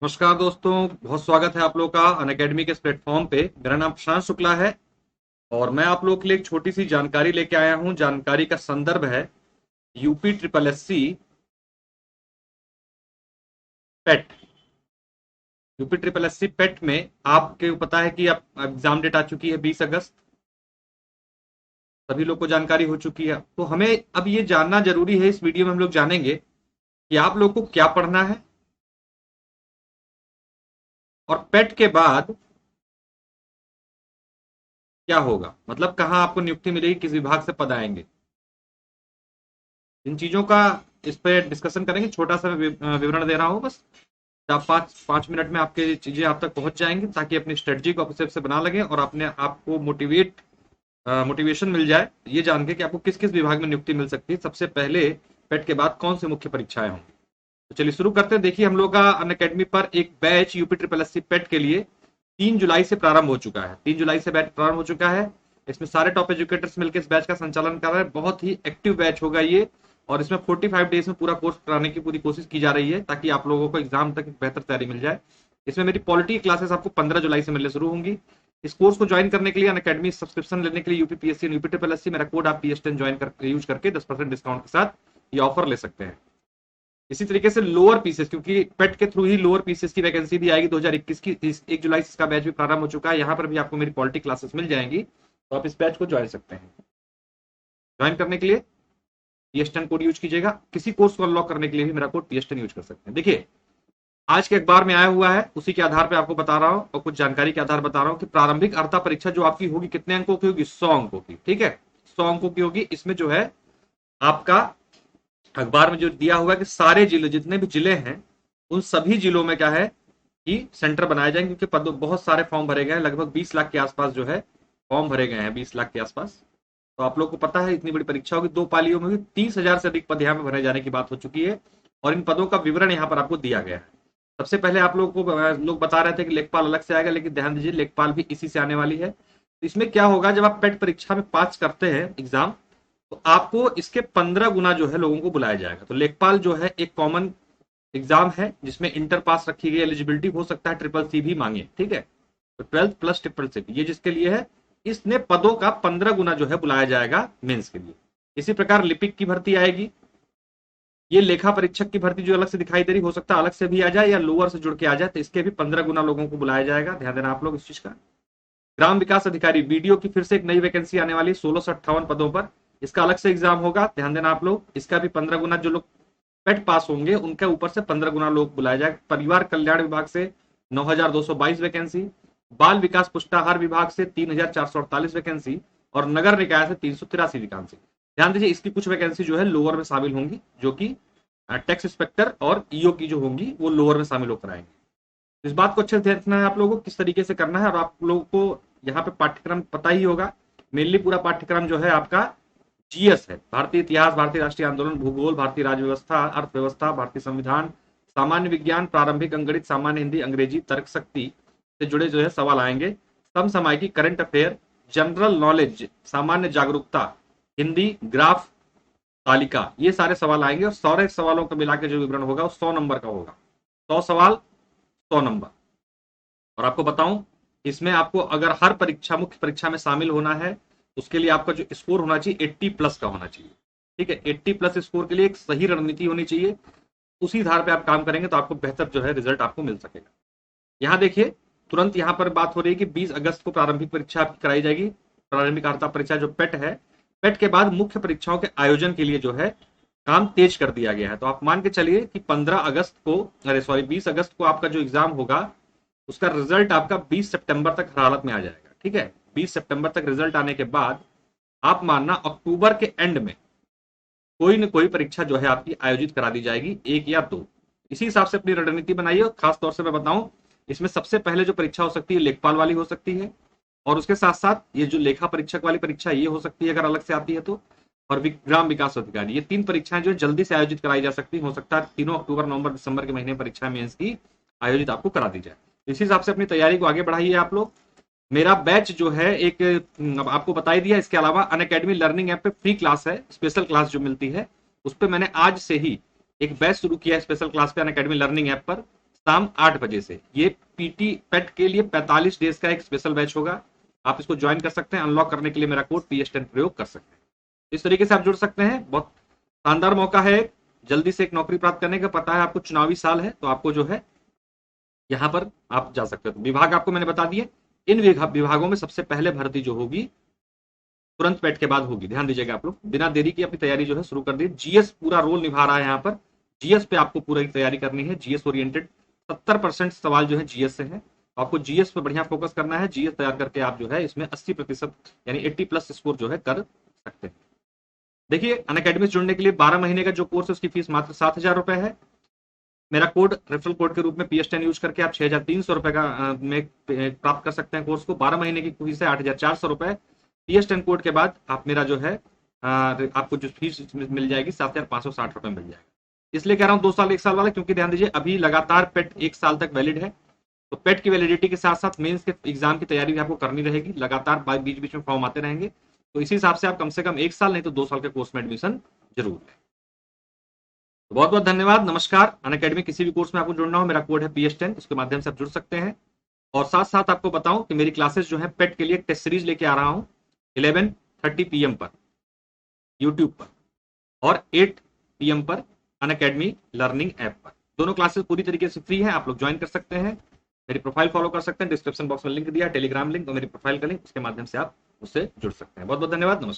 नमस्कार दोस्तों, बहुत स्वागत है आप लोगों का अनअकैडमी के इस प्लेटफॉर्म पे। मेरा नाम प्रशांत शुक्ला है और मैं आप लोगों के लिए एक छोटी सी जानकारी लेके आया हूं। जानकारी का संदर्भ है यूपी ट्रिपल एस सी पेट। यूपी ट्रिपल एस सी पेट में आपके पता है कि अब एग्जाम डेट आ चुकी है 20 अगस्त। सभी लोग को जानकारी हो चुकी है, तो हमें अब ये जानना जरूरी है। इस वीडियो में हम लोग जानेंगे कि आप लोग को क्या पढ़ना है और पेट के बाद क्या होगा, मतलब कहाँ आपको नियुक्ति मिलेगी, किस विभाग से पद आएंगे। इन चीजों का इस पे डिस्कशन करेंगे। छोटा सा विवरण दे रहा हूं बस। आप पाँच पाँच मिनट में आपके चीजें आप तक पहुंच जाएंगी, ताकि अपनी स्ट्रेटजी को अपने से बना लगे और अपने आपको मोटिवेशन मिल जाए ये जान के कि आपको किस किस विभाग में नियुक्ति मिल सकती है। सबसे पहले पेट के बाद कौन सी मुख्य परीक्षाएं होंगी। तो चलिए शुरू करते हैं। देखिए, हम लोग का अनअकैडमी पर एक batch UP triple S C PET के लिए 3 जुलाई से प्रारंभ हो चुका है। 3 जुलाई से बैच प्रारंभ हो चुका है। इसमें सारे टॉप एजुकेटर्स मिलकर इस बैच का संचालन कर रहे हैं। बहुत ही एक्टिव बैच होगा ये, और इसमें 45 डेज में पूरा कोर्स कराने की पूरी कोशिश की जा रही है, ताकि आप लोगों को एग्जाम तक एक बेहतर तैयारी मिल जाए। इसमें मेरी पॉलिटी क्लासेस आपको 15 जुलाई से मिलने शुरू होंगी। इस कोर्स को ज्वाइन करने के लिए, अनअकैडमी सब्सक्रिप्शन लेने के लिए यूपीपीएससी और यूपी ट्रिपल एस सी मेरा कोड आप PS10 ज्वाइन कर यूज करके 10% डिस्काउंट के साथ ये ऑफर ले सकते हैं। इसी तरीके से लोअर पीसेस, क्योंकि पेट के थ्रू ही लोअर पीसेस की वैकेंसी भी आएगी 2021 की। 1 जुलाई से इसका बैच भी प्रारंभ हो चुका है। यहाँ पर भी आपको मेरी पॉलिटी क्लासेस मिल जाएंगी, तो आप इस बैच को ज्वाइन सकते हैं। ज्वाइन करने के लिए PS10 कोड यूज कीजिएगा। किसी कोर्स को अनलॉक करने के लिए भी मेरा कोड PS10 यूज कर सकते हैं। देखिए, आज के अखबार में आया हुआ है, उसी के आधार पर आपको बता रहा हूं और कुछ जानकारी के आधार बता रहा हूं कि प्रारंभिक अर्हता परीक्षा जो आपकी होगी कितने अंकों की होगी, 100 अंकों की। ठीक है, 100 अंकों की होगी। इसमें जो है आपका अखबार में जो दिया हुआ है कि सारे जिले, जितने भी जिले हैं, उन सभी जिलों में क्या है कि सेंटर बनाए जाएंगे, क्योंकि पद बहुत सारे फॉर्म भरे गए हैं। लगभग 20 लाख के आसपास जो है फॉर्म भरे गए हैं, 20 लाख के आसपास। तो आप लोग को पता है इतनी बड़ी परीक्षा होगी, 2 पालियों में भी 30,000 से अधिक पद यहाँ पे भरे जाने की बात हो चुकी है, और इन पदों का विवरण यहाँ पर आपको दिया गया है। सबसे पहले आप लोगों को लोग बता रहे थे कि लेखपाल अलग से आएगा, लेकिन ध्यान दीजिए, लेखपाल भी इसी से आने वाली है। तो इसमें क्या होगा, जब आप पेट परीक्षा में पास करते हैं एग्जाम, तो आपको इसके 15 गुना जो है लोगों को बुलाया जाएगा। तो लेखपाल जो है एक कॉमन एग्जाम है, जिसमें इंटर पास रखी गई, एलिजिबिलिटी हो सकता है ट्रिपल सी भी मांगे। ठीक है, तो 12th प्लस ट्रिपल सी, ये जिसके लिए है, इसने पदों का 15 गुना जो है बुलाया जाएगा मेंस के लिए। इसी प्रकार लिपिक की भर्ती आएगी। ये लेखा परीक्षक की भर्ती जो अलग से दिखाई दे रही, हो सकता है अलग से भी आ जाए या लोअर से जुड़ के आ जाए, तो इसके भी 15 गुना लोगों को बुलाया जाएगा। ध्यान देना आप लोग इस चीज का। ग्राम विकास अधिकारी बीडीओ की फिर से एक नई वैकेंसी आने वाली, 1658 पदों पर। इसका अलग से एग्जाम होगा, ध्यान देना आप लोग। इसका भी 15 गुना जो लोग पेट पास होंगे उनके ऊपर से 15 गुना लोग बुलाया जाएगा। परिवार कल्याण विभाग से 9222 वैकेंसी, बाल विकास पुष्टाहार विभाग से 3448 वैकेंसी, और नगर निकाय से 383 वैकेंसी। ध्यान दीजिए, इसकी कुछ वैकेंसी जो है लोअर में शामिल होंगी, जो कि टैक्स इंस्पेक्टर और ईओ की जो होंगी वो लोअर में शामिल होकर आएंगे। इस बात को अच्छे से देखना है आप लोगों को, किस तरीके से करना है। और आप लोगों को यहाँ पे पाठ्यक्रम पता ही होगा। मेनली पूरा पाठ्यक्रम जो है आपका जीएस है, भारतीय इतिहास, भारतीय राष्ट्रीय आंदोलन, भूगोल, भारतीय राज्य व्यवस्था, अर्थव्यवस्था, भारतीय संविधान, सामान्य विज्ञान, प्रारंभिक अंगणित, सामान्य हिंदी, अंग्रेजी, तर्क शक्ति से जुड़े जो है सवाल आएंगे। समसामयिकी, करंट अफेयर, जनरल नॉलेज, सामान्य जागरूकता, हिंदी, ग्राफ, तालिका, ये सारे सवाल आएंगे। और सारे सवालों को मिला के जो विवरण होगा वो 100 नंबर का होगा। 100 सवाल, 100 नंबर। और आपको बताऊं, इसमें आपको अगर हर परीक्षा, मुख्य परीक्षा में शामिल होना है, उसके लिए आपका जो स्कोर होना चाहिए 80 प्लस का होना चाहिए। ठीक है, 80 प्लस स्कोर के लिए एक सही रणनीति होनी चाहिए। उसी आधार पे आप काम करेंगे तो आपको बेहतर जो है रिजल्ट आपको मिल सकेगा। यहाँ देखिए, तुरंत यहाँ पर बात हो रही है कि 20 अगस्त को प्रारंभिक परीक्षा आपकी कराई जाएगी। प्रारंभिक अर्हता परीक्षा जो पेट है, पेट के बाद मुख्य परीक्षाओं के आयोजन के लिए जो है काम तेज कर दिया गया है। तो आप मान के चलिए कि 20 अगस्त को आपका जो एग्जाम होगा, उसका रिजल्ट आपका 20 सितंबर तक हर हालत में आ जाएगा। ठीक है, 20 सितंबर तक रिजल्ट आने के बाद आप मानना अक्टूबर के एंड में कोई न कोई परीक्षा जो है आपकी आयोजित करा दी जाएगी, एक या दो। इसी हिसाब से अपनी रणनीति बनाइए। खास तौर से मैं बताऊं, इसमें सबसे पहले जो परीक्षा हो सकती है लेखपाल वाली हो सकती है, और उसके साथ साथ ये जो लेखा परीक्षक वाली परीक्षा ये हो सकती है अगर अलग से आती है तो, और ग्राम विकास अधिकारी, ये 3 परीक्षाएं जो जल्दी से आयोजित कराई जा सकती हो सकता है तीनों अक्टूबर, नवंबर, दिसंबर के महीने परीक्षा मेंस की आयोजित आपको करा दी जाए। इसी हिसाब से अपनी तैयारी को आगे बढ़ाइए आप लोग। मेरा बैच जो है एक, अब आपको बता ही दिया, इसके अलावा अनअकैडमी लर्निंग ऐप पे फ्री क्लास है, स्पेशल क्लास जो मिलती है, उस पर मैंने आज से ही एक बैच शुरू किया है स्पेशल क्लास पे अनअकैडमी लर्निंग ऐप पर। शाम 8 बजे से। ये पीटी पेट के लिए 45 डेज का एक स्पेशल बैच होगा। आप इसको ज्वाइन कर सकते हैं। अनलॉक करने के लिए मेरा कोड PS10 प्रयोग कर सकते हैं। इस तरीके से आप जुड़ सकते हैं। बहुत शानदार मौका है, जल्दी से एक नौकरी प्राप्त करने का। पता है आपको चुनावी साल है, तो आपको जो है यहाँ पर आप जा सकते हो। तो विभाग आपको मैंने बता दिए। इन विभागों में सबसे पहले भर्ती जो होगी तुरंत पेट के बाद होगी। ध्यान दीजिएगा आप लोग, बिना देरी की अपनी तैयारी जो है शुरू कर दी। जीएस पूरा रोल निभा रहा है यहाँ पर। जीएस पे आपको पूरी तैयारी करनी है। जीएस ओरिएंटेड 70% सवाल जो है जीएस से है। तो आपको जीएस पे बढ़िया फोकस करना है। जीएस तैयार करके आप जो है इसमें 80% यानी 80+ स्कोर जो है कर सकते हैं। देखिए, अनअकैडमी से जुड़ने के लिए 12 महीने का जो कोर्स है उसकी फीस मात्र 7,000 रुपए है। मेरा कोड रेफरल कोड के रूप में PS10 यूज करके आप 6,300 रुपए का में प्राप्त कर सकते हैं कोर्स को। 12 महीने की फीस है 8,400 रुपए। PS10 कोड के बाद आप मेरा जो है आपको जो फीस मिल जाएगी 7,560 रुपए मिल जाएगा। इसलिए कह रहा हूँ 2 साल 1 साल वाला, क्योंकि ध्यान दीजिए अभी लगातार पेट 1 साल तक वैलिड है। तो पेट की वैलिडिटी के साथ साथ मेंस के एग्जाम की तैयारी भी आपको करनी रहेगी। लगातार बीच बीच में फॉर्म आते रहेंगे। तो इसी हिसाब से आप कम से कम 1 साल नहीं तो 2 साल के कोर्स में एडमिशन जरूर लें। तो बहुत बहुत धन्यवाद, नमस्कार। अनअकैडमी किसी भी कोर्स में आपको जुड़ना हो, मेरा कोड है PS10, इसके माध्यम से आप जुड़ सकते हैं। और साथ साथ आपको बताऊं कि मेरी क्लासेस जो है पेट के लिए टेस्ट सीरीज लेके आ रहा हूं 11:30 PM पर यूट्यूब पर और 8 PM पर अनअकैडमी लर्निंग ऐप पर। दोनों क्लासेस पूरी तरीके से फ्री है, आप लोग ज्वाइन कर सकते हैं। मेरी प्रोफाइल फॉलो कर सकते हैं। डिस्क्रिप्शन बॉक्स में लिंक दिया, टेलीग्राम लिंक और मेरी प्रोफाइल का लिंक, उसके माध्यम से आप उससे जुड़ सकते हैं। बहुत बहुत धन्यवाद, नमस्कार।